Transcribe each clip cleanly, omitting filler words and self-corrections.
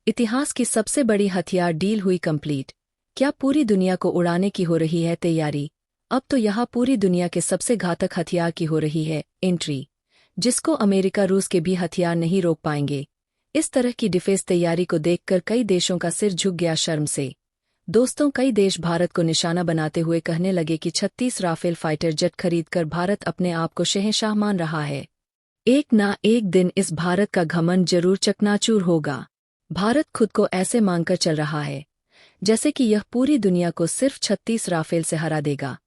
इतिहास की सबसे बड़ी हथियार डील हुई कंप्लीट। क्या पूरी दुनिया को उड़ाने की हो रही है तैयारी? अब तो यहाँ पूरी दुनिया के सबसे घातक हथियार की हो रही है एंट्री, जिसको अमेरिका रूस के भी हथियार नहीं रोक पाएंगे। इस तरह की डिफेंस तैयारी को देखकर कई देशों का सिर झुक गया शर्म से। दोस्तों, कई देश भारत को निशाना बनाते हुए कहने लगे कि 36 राफेल फाइटर जेट खरीदकर भारत अपने आप को शहंशाह मान रहा है। एक ना एक दिन इस भारत का घमंड जरूर चकनाचूर होगा। भारत खुद को ऐसे मानकर चल रहा है जैसे कि यह पूरी दुनिया को सिर्फ 36 राफेल से हरा देगा।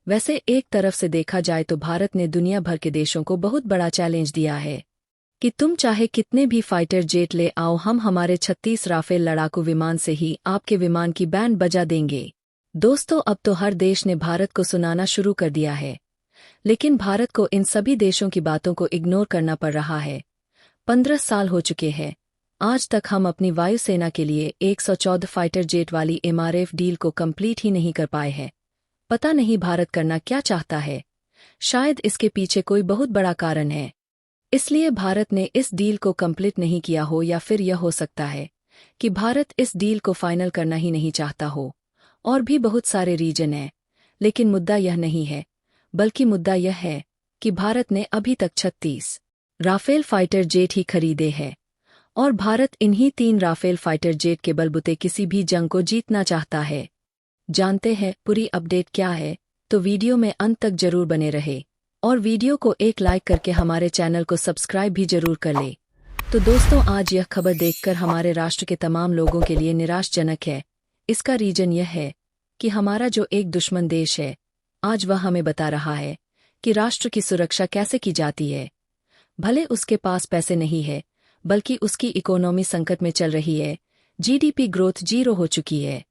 वैसे एक तरफ से देखा जाए तो भारत ने दुनिया भर के देशों को बहुत बड़ा चैलेंज दिया है कि तुम चाहे कितने भी फाइटर जेट ले आओ, हम हमारे 36 राफेल लड़ाकू विमान से ही आपके विमान की बैंड बजा देंगे। दोस्तों, अब तो हर देश ने भारत को सुनाना शुरू कर दिया है, लेकिन भारत को इन सभी देशों की बातों को इग्नोर करना पड़ रहा है। 15 साल हो चुके हैं, आज तक हम अपनी वायुसेना के लिए 114 फाइटर जेट वाली MRF डील को कंप्लीट ही नहीं कर पाए हैं। पता नहीं भारत करना क्या चाहता है। शायद इसके पीछे कोई बहुत बड़ा कारण है, इसलिए भारत ने इस डील को कंप्लीट नहीं किया हो, या फिर यह हो सकता है कि भारत इस डील को फाइनल करना ही नहीं चाहता हो। और भी बहुत सारे रीजन हैं, लेकिन मुद्दा यह नहीं है, बल्कि मुद्दा यह है कि भारत ने अभी तक 36 राफेल फाइटर जेट ही खरीदे हैं, और भारत इन्हीं 3 राफेल फाइटर जेट के बलबूते किसी भी जंग को जीतना चाहता है। जानते हैं पूरी अपडेट क्या है? तो वीडियो में अंत तक जरूर बने रहे, और वीडियो को एक लाइक करके हमारे चैनल को सब्सक्राइब भी जरूर कर ले। तो दोस्तों, आज यह खबर देखकर हमारे राष्ट्र के तमाम लोगों के लिए निराशजनक है। इसका रीजन यह है कि हमारा जो एक दुश्मन देश है, आज वह हमें बता रहा है कि राष्ट्र की सुरक्षा कैसे की जाती है। भले उसके पास पैसे नहीं है, बल्कि उसकी इकोनॉमी संकट में चल रही है, GDP ग्रोथ 0 हो चुकी है,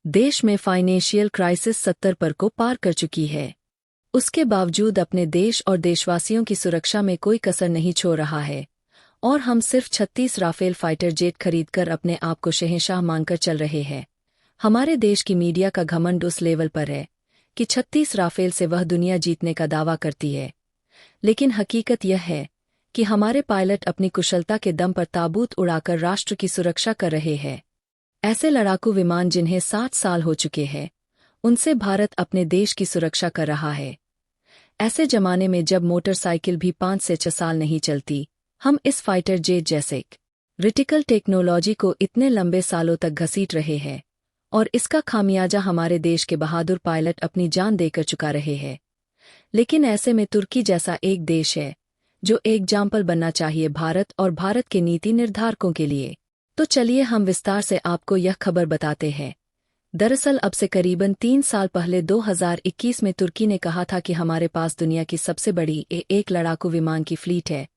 देश में फाइनेंशियल क्राइसिस 70 पर को पार कर चुकी है। उसके बावजूद अपने देश और देशवासियों की सुरक्षा में कोई कसर नहीं छोड़ रहा है, और हम सिर्फ 36 राफेल फाइटर जेट खरीदकर अपने आप को शहंशाह मानकर चल रहे हैं। हमारे देश की मीडिया का घमंड उस लेवल पर है कि 36 राफेल से वह दुनिया जीतने का दावा करती है, लेकिन हकीकत यह है कि हमारे पायलट अपनी कुशलता के दम पर ताबूत उड़ाकर राष्ट्र की सुरक्षा कर रहे हैं। ऐसे लड़ाकू विमान जिन्हें 60 साल हो चुके हैं, उनसे भारत अपने देश की सुरक्षा कर रहा है। ऐसे जमाने में जब मोटरसाइकिल भी 5 से 6 साल नहीं चलती, हम इस फाइटर जेट जैसे क्रिटिकल टेक्नोलॉजी को इतने लंबे सालों तक घसीट रहे हैं, और इसका खामियाजा हमारे देश के बहादुर पायलट अपनी जान देकर चुका रहे हैं। लेकिन ऐसे में तुर्की जैसा एक देश है जो एग्जाम्पल बनना चाहिए भारत और भारत के नीति निर्धारकों के लिए। तो चलिए हम विस्तार से आपको यह खबर बताते हैं। दरअसल अब से करीबन 3 साल पहले 2021 में तुर्की ने कहा था कि हमारे पास दुनिया की सबसे बड़ी एक लड़ाकू विमान की फ्लीट है,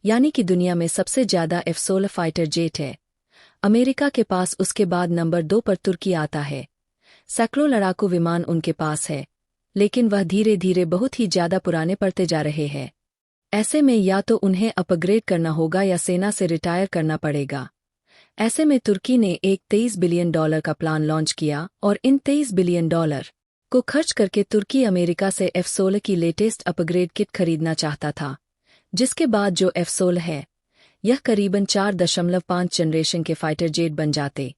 यानी कि दुनिया में सबसे ज्यादा F-16 फाइटर जेट है। अमेरिका के पास उसके बाद नंबर 2 पर तुर्की आता है। सैकड़ों लड़ाकू विमान उनके पास है, लेकिन वह धीरे धीरे बहुत ही ज्यादा पुराने पड़ते जा रहे हैं। ऐसे में या तो उन्हें अपग्रेड करना होगा या सेना से रिटायर करना पड़ेगा। ऐसे में तुर्की ने एक $23 बिलियन का प्लान लॉन्च किया, और इन $23 बिलियन को खर्च करके तुर्की अमेरिका से F-16 की लेटेस्ट अपग्रेड किट खरीदना चाहता था, जिसके बाद जो F-16 है, यह करीबन 4.5 जनरेशन के फाइटर जेट बन जाते,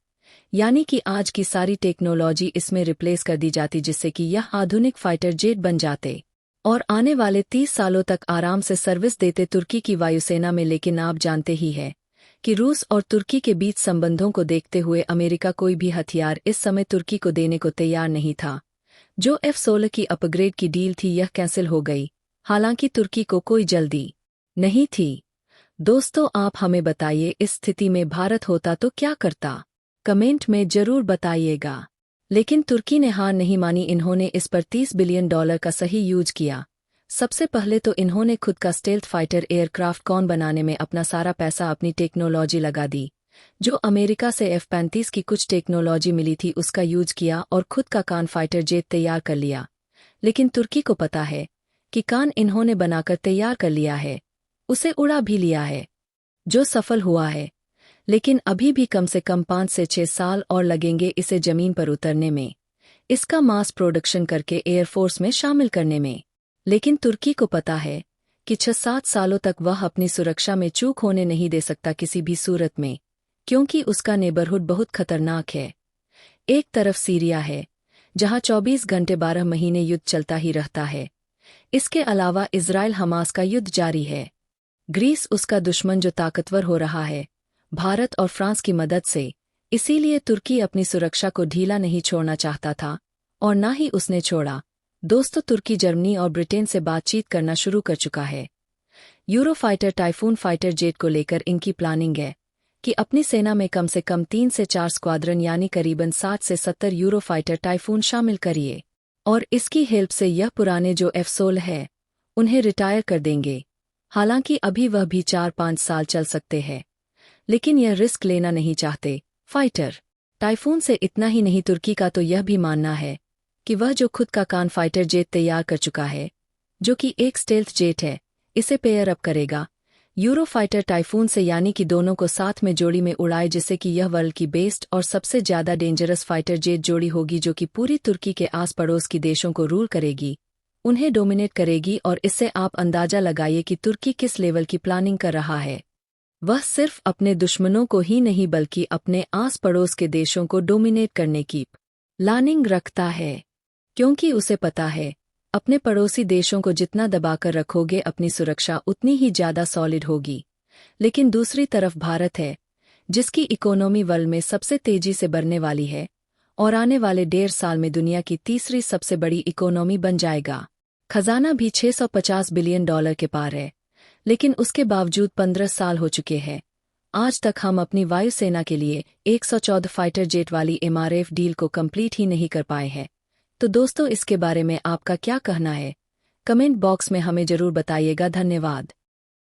यानी कि आज की सारी टेक्नोलॉजी इसमें रिप्लेस कर दी जाती, जिससे कि यह आधुनिक फाइटर जेट बन जाते और आने वाले 30 सालों तक आराम से सर्विस देते तुर्की की वायुसेना में। लेकिन आप जानते ही हैं कि रूस और तुर्की के बीच संबंधों को देखते हुए अमेरिका कोई भी हथियार इस समय तुर्की को देने को तैयार नहीं था। जो F-16 की अपग्रेड की डील थी, यह कैंसिल हो गई, हालांकि तुर्की को कोई जल्दी नहीं थी। दोस्तों, आप हमें बताइए, इस स्थिति में भारत होता तो क्या करता? कमेंट में जरूर बताइएगा। लेकिन तुर्की ने हार नहीं मानी, इन्होंने इस पर $30 बिलियन का सही यूज किया। सबसे पहले तो इन्होंने खुद का स्टेल्थ फाइटर एयरक्राफ्ट कॉन बनाने में अपना सारा पैसा, अपनी टेक्नोलॉजी लगा दी। जो अमेरिका से F-35 की कुछ टेक्नोलॉजी मिली थी उसका यूज किया, और खुद का कान फाइटर जेट तैयार कर लिया। लेकिन तुर्की को पता है कि कान इन्होंने बनाकर तैयार कर लिया है, उसे उड़ा भी लिया है, जो सफल हुआ है। लेकिन अभी भी कम से कम 5 से 6 साल और लगेंगे इसे जमीन पर उतरने में, इसका मास प्रोडक्शन करके एयरफोर्स में शामिल करने में। लेकिन तुर्की को पता है कि 6-7 सालों तक वह अपनी सुरक्षा में चूक होने नहीं दे सकता किसी भी सूरत में। क्योंकि उसका नेबरहुड बहुत खतरनाक है। एक तरफ सीरिया है, जहां 24 घंटे 12 महीने युद्ध चलता ही रहता है। इसके अलावा इजराइल हमास का युद्ध जारी है। ग्रीस उसका दुश्मन जो ताकतवर हो रहा है, भारत और फ्रांस की मदद से। इसीलिए तुर्की अपनी सुरक्षा को ढीला नहीं छोड़ना चाहता था, और ना ही उसने छोड़ा। दोस्तों, तुर्की जर्मनी और ब्रिटेन से बातचीत करना शुरू कर चुका है। यूरोफाइटर टाइफून फाइटर जेट को लेकर इनकी प्लानिंग है कि अपनी सेना में कम से कम 3 से 4 स्क्वाड्रन यानी करीबन 60 से 70 यूरोफाइटर टाइफून शामिल करिए, और इसकी हेल्प से यह पुराने जो F-16 है उन्हें रिटायर कर देंगे। हालांकि अभी वह भी 4-5 साल चल सकते हैं, लेकिन यह रिस्क लेना नहीं चाहते। फाइटर टाइफून से इतना ही नहीं, तुर्की का तो यह भी मानना है कि वह जो खुद का कान फाइटर जेट तैयार कर चुका है, जो कि एक स्टेल्थ जेट है, इसे पेयर अप करेगा यूरोफाइटर टाइफून से, यानी कि दोनों को साथ में जोड़ी में उड़ाए, जिससे कि यह वर्ल्ड की बेस्ट और सबसे ज्यादा डेंजरस फाइटर जेट जोड़ी होगी, जो कि पूरी तुर्की के आस पड़ोस की देशों को रूल करेगी, उन्हें डोमिनेट करेगी। और इससे आप अंदाजा लगाइए कि तुर्की किस लेवल की प्लानिंग कर रहा है। वह सिर्फ अपने दुश्मनों को ही नहीं बल्कि अपने आस पड़ोस के देशों को डोमिनेट करने की प्लानिंग रखता है, क्योंकि उसे पता है अपने पड़ोसी देशों को जितना दबाकर रखोगे अपनी सुरक्षा उतनी ही ज्यादा सॉलिड होगी। लेकिन दूसरी तरफ भारत है, जिसकी इकोनॉमी वर्ल्ड में सबसे तेजी से बढ़ने वाली है और आने वाले 1.5 साल में दुनिया की तीसरी सबसे बड़ी इकोनॉमी बन जाएगा। खजाना भी $650 बिलियन के पार है, लेकिन उसके बावजूद 15 साल हो चुके हैं, आज तक हम अपनी वायुसेना के लिए 114 फाइटर जेट वाली MRF डील को कंप्लीट ही नहीं कर पाए हैं। तो दोस्तों, इसके बारे में आपका क्या कहना है? कमेंट बॉक्स में हमें जरूर बताइएगा। धन्यवाद।